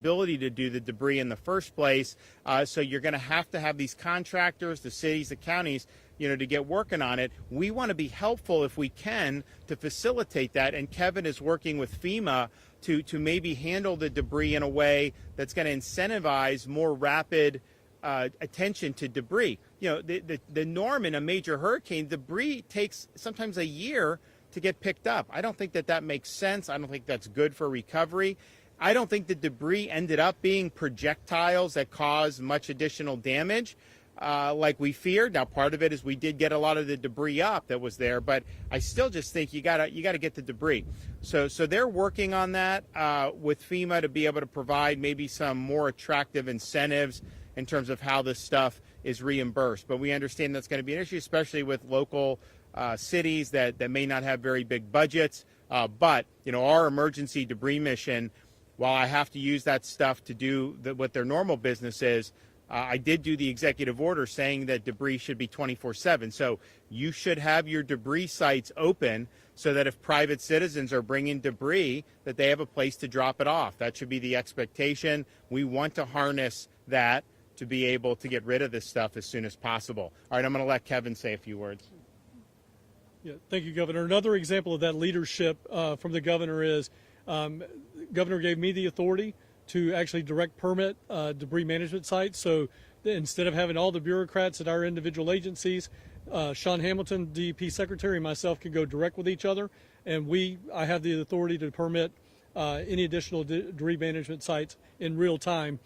ability to do the debris in the first place. So you're going to have these contractors, the cities, the counties, to get working on it. We want to be helpful if we can to facilitate that. And Kevin is working with FEMA to maybe handle the debris in a way that's going to incentivize more rapid attention to debris. The norm in a major hurricane, debris takes sometimes a year to get picked up. I don't think that makes sense. I don't think that's good for recovery. I don't think the debris ended up being projectiles that caused much additional damage like we feared. Now, part of it is we did get a lot of the debris up that was there, but I still just think you gotta get the debris. So they're working on that with FEMA to be able to provide maybe some more attractive incentives in terms of how this stuff is reimbursed. But we understand that's going to be an issue, especially with local cities that may not have very big budgets. But our emergency debris mission, while I have to use that stuff to do what their normal business is, I did do the executive order saying that debris should be 24/7. So you should have your debris sites open so that if private citizens are bringing debris, that they have a place to drop it off. That should be the expectation. We want to harness that to be able to get rid of this stuff as soon as possible. All right, I'm going to let Kevin say a few words. Yeah, thank you, Governor. Another example of that leadership from the governor is Governor gave me the authority to actually direct permit debris management sites. So instead of having all the bureaucrats at our individual agencies, Sean Hamilton, DEP Secretary, and myself can go direct with each other, and I have the authority to permit any additional debris management sites in real time,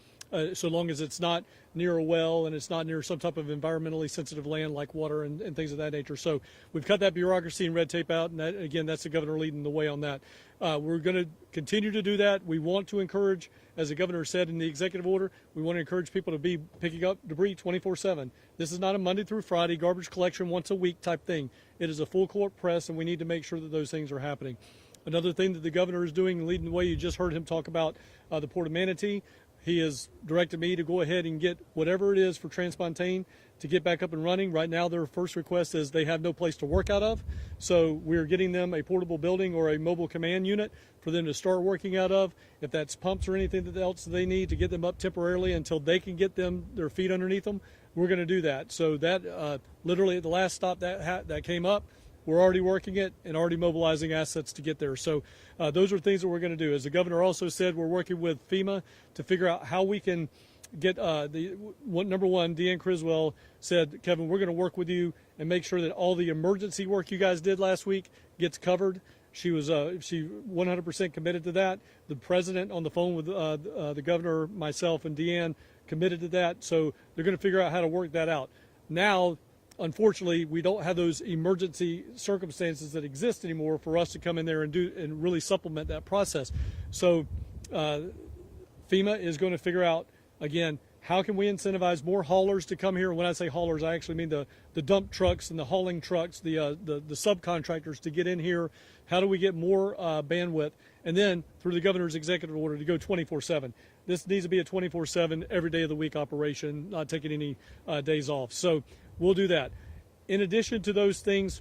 so long as it's not near a well and it's not near some type of environmentally sensitive land like water and things of that nature. So we've cut that bureaucracy and red tape out, and that, again, that's the governor leading the way on that. We're going to continue to do that. We want to encourage, as the governor said in the executive order, we want to encourage people to be picking up debris 24/7. This is not a Monday through Friday garbage collection once a week type thing. It is a full court press, and we need to make sure that those things are happening. Another thing that the governor is doing and leading the way, you just heard him talk about the Port of Manatee. He has directed me to go ahead and get whatever it is for Transpontane to get back up and running. Right now, their first request is they have no place to work out of. So we're getting them a portable building or a mobile command unit for them to start working out of. If that's pumps or anything else they need to get them up temporarily until they can get their feet underneath them, we're going to do that. So that literally at the last stop that came up, we're already working it and already mobilizing assets to get there. So those are things that we're going to do. As the governor also said, we're working with FEMA to figure out how we can get number one, Deanne Criswell said, Kevin, we're going to work with you and make sure that all the emergency work you guys did last week gets covered. She 100% committed to that. The president on the phone with the governor, myself, and Deanne committed to that. So they're going to figure out how to work that out. Now, unfortunately, we don't have those emergency circumstances that exist anymore for us to come in there and really supplement that process. So FEMA is going to figure out, again, how can we incentivize more haulers to come here? When I say haulers, I actually mean the dump trucks and the hauling trucks, the subcontractors to get in here. How do we get more bandwidth? And then through the governor's executive order to go 24/7. This needs to be a 24/7 every day of the week operation, not taking any days off. So we'll do that. In addition to those things,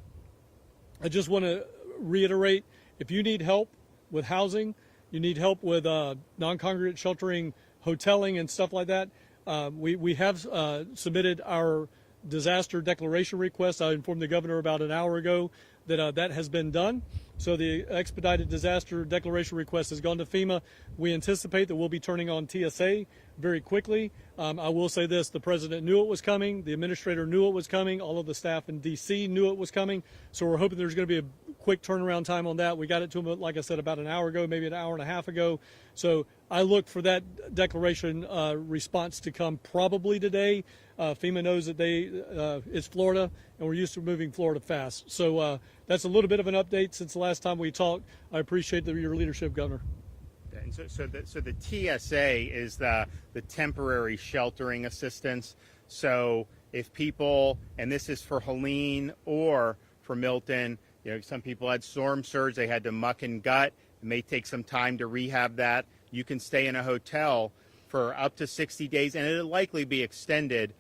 I just want to reiterate, if you need help with housing, you need help with non-congregate sheltering, hoteling, and stuff like that, we have submitted our disaster declaration request. I informed the governor about an hour ago that that has been done. So the expedited disaster declaration request has gone to FEMA. We anticipate that we'll be turning on TSA very quickly. I will say this, the president knew it was coming, the administrator knew it was coming, all of the staff in D.C. knew it was coming, so we're hoping there's going to be a quick turnaround time on that. We got it to them, like I said, about an hour ago, maybe an hour and a half ago. So I look for that declaration response to come probably today. FEMA knows that it's Florida, and we're used to moving Florida fast. So that's a little bit of an update since the last time we talked. I appreciate your leadership, Governor. And so the TSA is the temporary sheltering assistance. So if people, and this is for Helene or for Milton, some people had storm surge, they had to muck and gut. It may take some time to rehab that. You can stay in a hotel for up to 60 days, and it'll likely be extended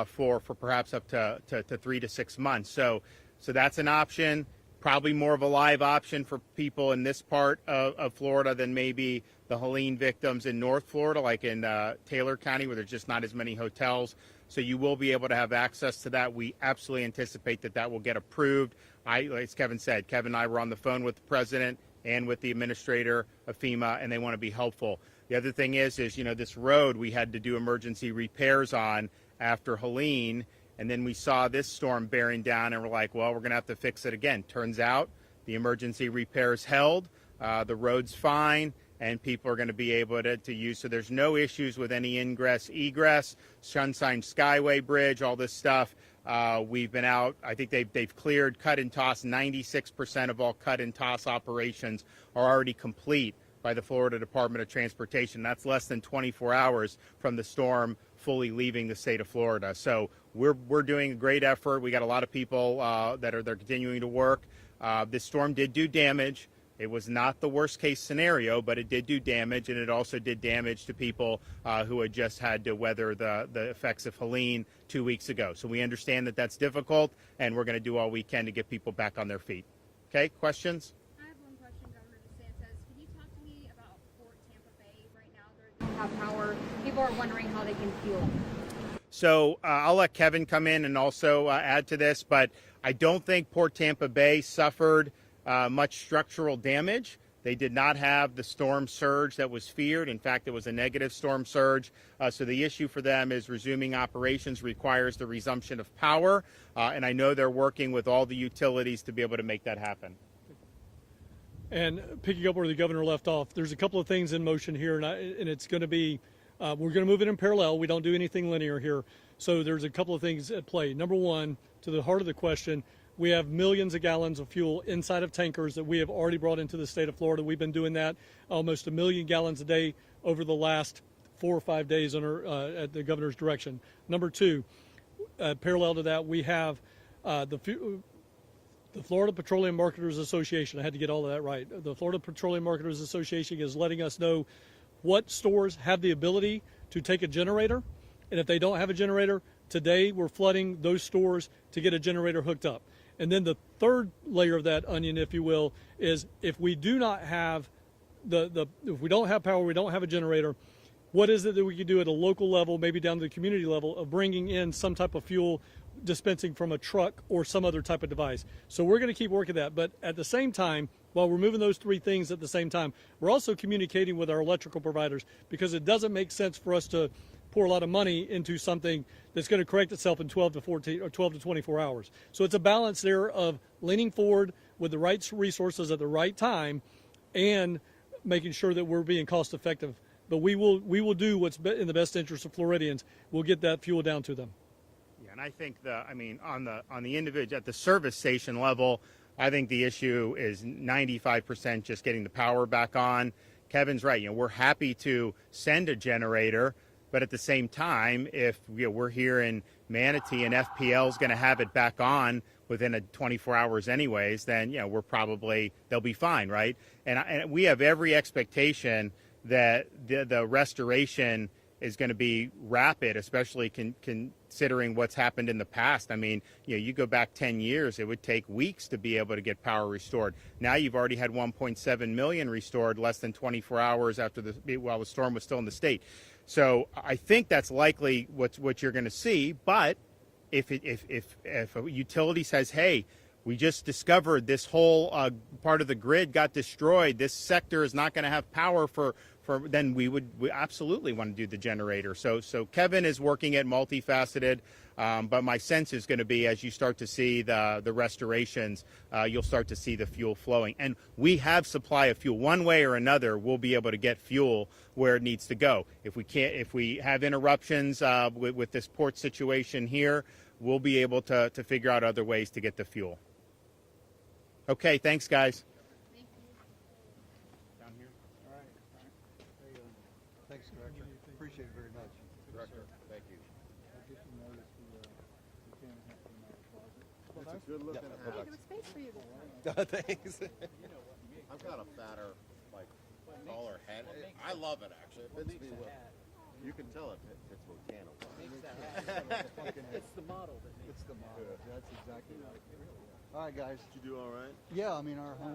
for perhaps up to 3 to 6 months. So that's an option. Probably more of a live option for people in this part of Florida than maybe the Helene victims in North Florida, like in Taylor County, where there's just not as many hotels. So you will be able to have access to that. We absolutely anticipate that that will get approved. As Kevin said, Kevin and I were on the phone with the president and with the administrator of FEMA, and they want to be helpful. The other thing is, this road we had to do emergency repairs on after Helene, and then we saw this storm bearing down, and we're like, well, we're going to have to fix it again. Turns out the emergency repairs held, the road's fine, and people are going to be able to use. So there's no issues with any ingress, egress, Sunshine Skyway Bridge, all this stuff. We've been out. I think they've cleared cut and toss. 96% of all cut and toss operations are already complete by the Florida Department of Transportation. That's less than 24 hours from the storm fully leaving the state of Florida. So we're doing a great effort. We got a lot of people they're continuing to work. This storm did do damage. It was not the worst case scenario, but it did do damage, and it also did damage to people who had just had to weather the effects of Helene 2 weeks ago. So we understand that that's difficult, and we're going to do all we can to get people back on their feet. Okay, questions? I have one question, Governor DeSantis. Can you talk to me about Port Tampa Bay right now? They don't have power. People are wondering how they can fuel. So I'll let Kevin come in and also add to this, but I don't think Port Tampa Bay suffered much structural damage. They did not have the storm surge that was feared. In fact, it was a negative storm surge. So the issue for them is resuming operations requires the resumption of power. And I know they're working with all the utilities to be able to make that happen. And picking up where the governor left off, there's a couple of things in motion here, and it's going to be, we're going to move it in parallel. We don't do anything linear here. So there's a couple of things at play. Number one, to the heart of the question, we have millions of gallons of fuel inside of tankers that we have already brought into the state of Florida. We've been doing that almost 1 million gallons a day over the last 4 or 5 days at the governor's direction. Number two, parallel to that, we have the Florida Petroleum Marketers Association. I had to get all of that right. The Florida Petroleum Marketers Association is letting us know what stores have the ability to take a generator. And if they don't have a generator, today we're flooding those stores to get a generator hooked up. And then the third layer of that onion, if you will, is if we do not have if we don't have power, we don't have a generator, what is it that we can do at a local level, maybe down to the community level, of bringing in some type of fuel dispensing from a truck or some other type of device? So we're going to keep working that. But at the same time, while we're moving those three things at the same time, we're also communicating with our electrical providers, because it doesn't make sense for us to pour a lot of money into something that's going to correct itself in 12 to 14 or 12 to 24 hours. So it's a balance there of leaning forward with the right resources at the right time and making sure that we're being cost effective. But we will do what's in the best interest of Floridians. We'll get that fuel down to them. Yeah, and I think on the individual at the service station level, I think the issue is 95% just getting the power back on. Kevin's right. We're happy to send a generator, but at the same time, if we're here in Manatee and FPL is going to have it back on within 24 hours anyways, then they'll be fine, right? And we have every expectation that the restoration is going to be rapid, especially considering what's happened in the past. I mean, you go back 10 years, it would take weeks to be able to get power restored. Now you've already had 1.7 million restored less than 24 hours while the storm was still in the state. So I think that's likely what you're going to see. But if a utility says, hey, we just discovered this whole part of the grid got destroyed, this sector is not going to have power then we absolutely want to do the generator. So Kevin is working at multifaceted, but my sense is going to be, as you start to see the restorations, you'll start to see the fuel flowing. And we have supply of fuel. One way or another, we'll be able to get fuel where it needs to go. If we have interruptions with this port situation here, we'll be able to figure out other ways to get the fuel. Okay, thanks, guys. Thanks, Director. Appreciate it very much. Director, thank you. It's a good looking Yeah, hat. There was space for you. Thanks. I've got a fatter, taller head. I love it, actually. It fits me well. You can tell it fits Volcano. It's the model. It's the model. That's exactly right. All right, guys. Did you do all right? Yeah, I mean, our home.